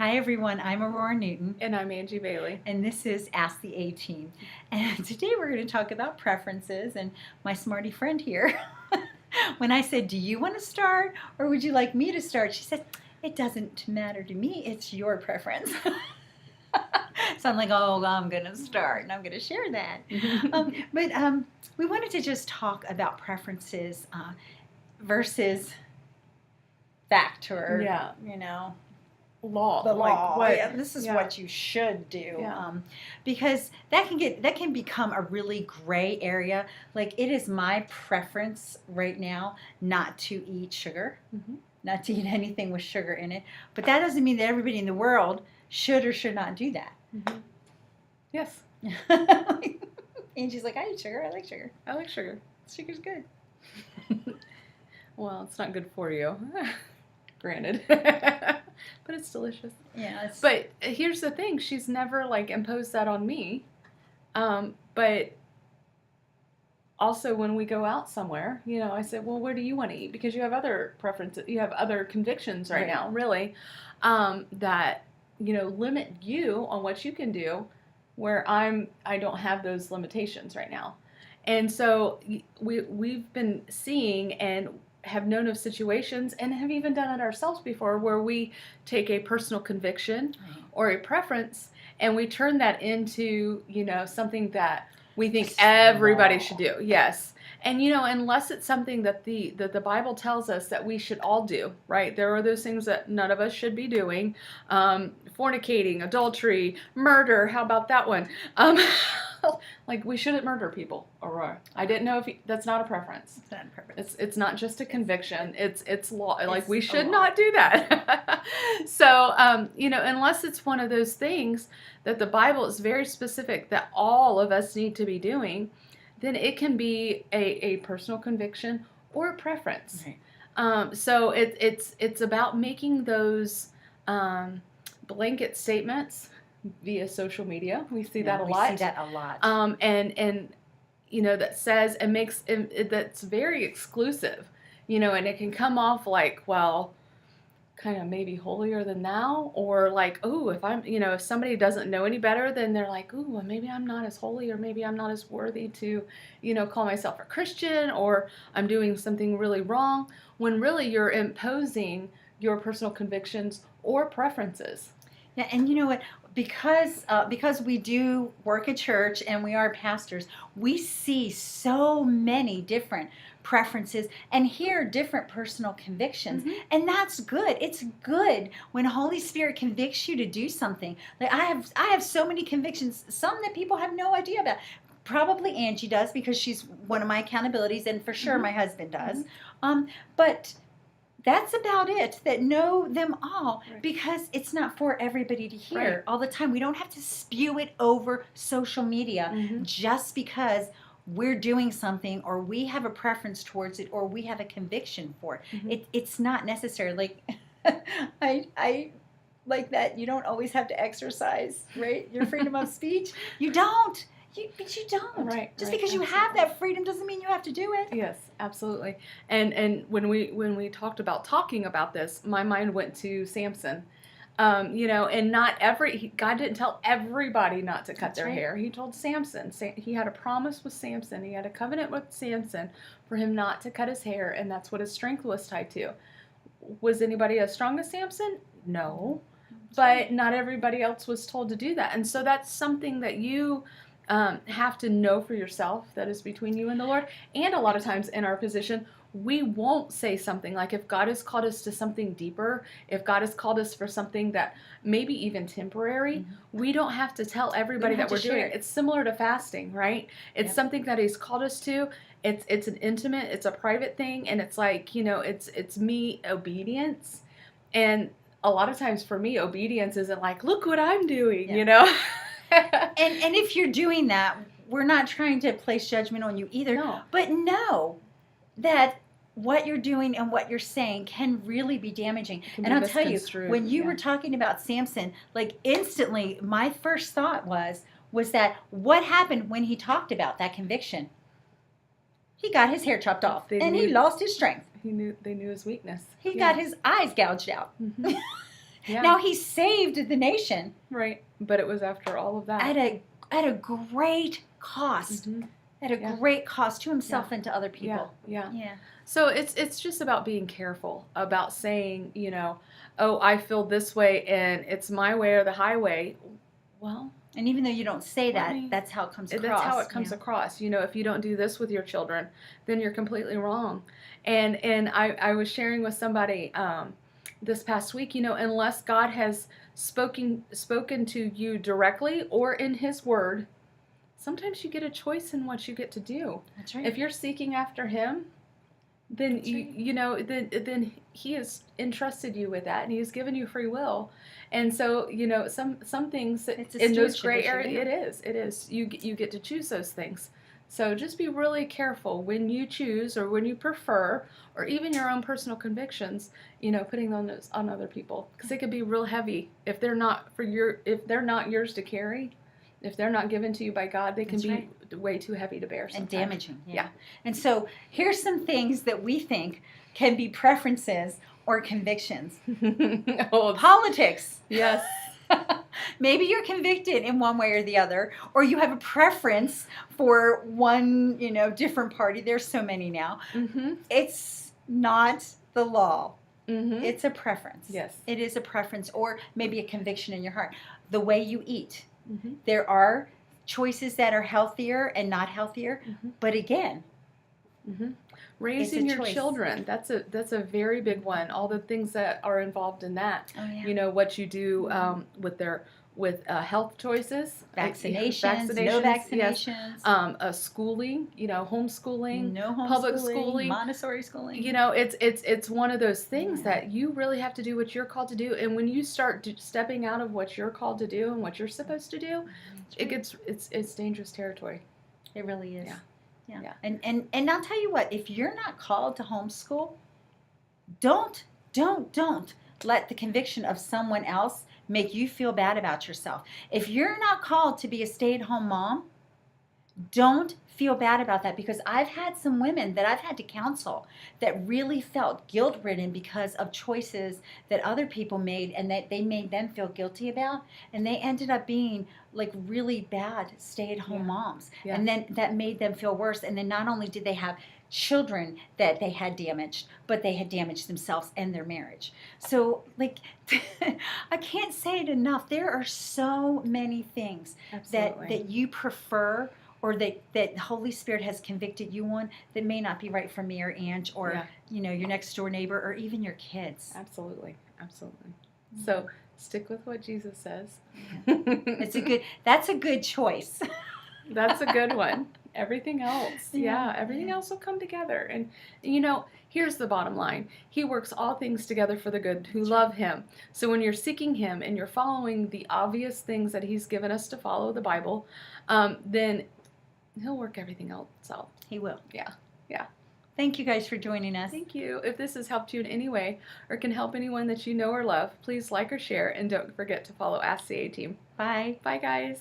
Hi everyone, I'm Aurora Newton. And I'm Angie Bailey. And this is Ask the A-Team. And today we're going to talk about preferences. And my smarty friend here, when I said, do you want to start or would you like me to start? She said, it doesn't matter to me, it's your preference. So I'm like, oh, I'm going to start and I'm going to share that. But we wanted to just talk about preferences versus fact or, Law. The law. What, this is what you should do. Yeah. Because that can become a really gray area. Like, it is my preference right now not to eat sugar, not to eat anything with sugar in it. But that doesn't mean that everybody in the world should or should not do that. Yes. Angie's like, I eat sugar. I like sugar. I like sugar. Sugar's good. Well, it's not good for you. Granted. But it's delicious. Yeah. But here's the thing. She's never, imposed that on me. But also when we go out somewhere, I said, well, where do you want to eat? Because you have other preferences. You have other convictions right now, really, that, limit you on what you can do, where I don't have those limitations right now. And so we've been seeing and have known of situations and have even done it ourselves before where we take a personal conviction or a preference and we turn that into, something that we think everybody should do. Yes. And, unless it's something that the Bible tells us that we should all do, right? There are those things that none of us should be doing. Fornicating, adultery, murder. How about that one? We shouldn't murder people, Aurora. I didn't know that's not a preference. It's not a preference. It's not just a conviction. It's law. We should law. not do that. So, unless it's one of those things that the Bible is very specific that all of us need to be doing, then it can be a personal conviction or a preference. Right. So it's about making those blanket statements via social media. We see that a lot. We see that a lot. And that says and makes that's very exclusive, and it can come off like, well, kind of maybe holier than thou, or if I'm, if somebody doesn't know any better, then they're like, ooh, well, maybe I'm not as holy, or maybe I'm not as worthy to, call myself a Christian, or I'm doing something really wrong, when really you're imposing your personal convictions or preferences. Yeah, and you know what? Because we do work at church and we are pastors, we see so many different preferences and hear different personal convictions. And that's good. It's good when Holy Spirit convicts you to do something. Like I have so many convictions, some that people have no idea about. Probably Angie does because she's one of my accountabilities, and for sure my husband does. But that's about it, that know them all, because it's not for everybody to hear all the time. We don't have to spew it over social media just because we're doing something or we have a preference towards it or we have a conviction for it. It's not necessary. Like, I like that you don't always have to exercise, right? Your freedom of speech. You don't. But you don't. Right. Just because you have that freedom doesn't mean you have to do it. Yes, absolutely. And when we talked about talking about this, my mind went to Samson. And God didn't tell everybody not to cut their hair. He told Samson. He had a promise with Samson. He had a covenant with Samson for him not to cut his hair, and that's what his strength was tied to. Was anybody as strong as Samson? No. But not everybody else was told to do that. And so that's something that you have to know for yourself, that is between you and the Lord. And a lot of times in our position, we won't say something like, if God has called us to something deeper, if God has called us for something that maybe even temporary, we don't have to tell everybody that we're doing it. It's similar to fasting, right? It's something that He's called us to. It's an intimate, it's a private thing, and it's it's me obedience. And a lot of times for me, obedience isn't like, look what I'm doing, And if you're doing that, we're not trying to place judgment on you either. No. But know that what you're doing and what you're saying can really be damaging. And I'll tell you, when you were talking about Samson, instantly, my first thought was that what happened when he talked about that conviction? He got his hair chopped off, he lost his strength. They knew his weakness. He got his eyes gouged out. Yeah. Now he saved the nation Right. But it was after all of that. at a great cost. Mhm. At a Yeah. great cost to himself and to other Yeah. people. Yeah. Yeah. So it's just about being careful about saying, oh, I feel this way and it's my way or the highway. Well, And even though you don't say Let that, me- that's how it comes across. that's how it comes across. If you don't do this with your children, then you're completely wrong. And I was sharing with somebody this past week, unless God has spoken to you directly or in His Word, sometimes you get a choice in what you get to do. That's right. If you're seeking after Him, then That's then He has entrusted you with that, and He's given you free will. And so some things It's a in those stewardship gray issue, areas, it is you get to choose those things. So just be really careful when you choose or when you prefer or even your own personal convictions, putting those on other people, because it could be real heavy if they're not yours to carry. If they're not given to you by God, they can That's be right. way too heavy to bear sometimes. And damaging. Yeah. And so here's some things that we think can be preferences or convictions. Oh, Politics. yes. Maybe you're convicted in one way or the other, or you have a preference for one, different party. There's so many now. Mm-hmm. It's not the law. Mm-hmm. It's a preference. Yes. It is a preference or maybe a conviction in your heart. The way you eat. Mm-hmm. There are choices that are healthier and not healthier, Mhm. but again, Mm-hmm. Raising your choice. children, that's a very big one. All the things that are involved in that. oh yeah. What you do with health choices, Vaccinations, no yes. vaccinations, Schooling, homeschooling, no homeschooling, public schooling. Montessori schooling. It's one of those things Yeah. that you really have to do what you're called to do. And when you start stepping out of what you're called to do and what you're supposed to do, it's dangerous territory. It really is. Yeah. Yeah. And I'll tell you what, if you're not called to homeschool, don't let the conviction of someone else make you feel bad about yourself. If you're not called to be a stay-at-home mom, don't feel bad about that, because I've had some women that I've had to counsel that really felt guilt-ridden because of choices that other people made and that they made them feel guilty about, and they ended up being like really bad stay-at-home Yeah. moms. Yeah. And then that made them feel worse, and then not only did they have children that they had damaged, but they had damaged themselves and their marriage. So I can't say it enough. There are so many things Absolutely. that you prefer or that the Holy Spirit has convicted you on that may not be right for me or Ange or Yeah. your next door neighbor or even your kids. Absolutely. So stick with what Jesus says. That's a good choice. That's a good one. Everything else, everything else will come together. And here's the bottom line: He works all things together for the good who love Him. So when you're seeking Him and you're following the obvious things that He's given us to follow, the Bible, then He'll work everything else out. He will. Yeah. Thank you guys for joining us. Thank you. If this has helped you in any way or can help anyone that you know or love, please like or share, and don't forget to follow Ask the A-Team. Bye. Bye, guys.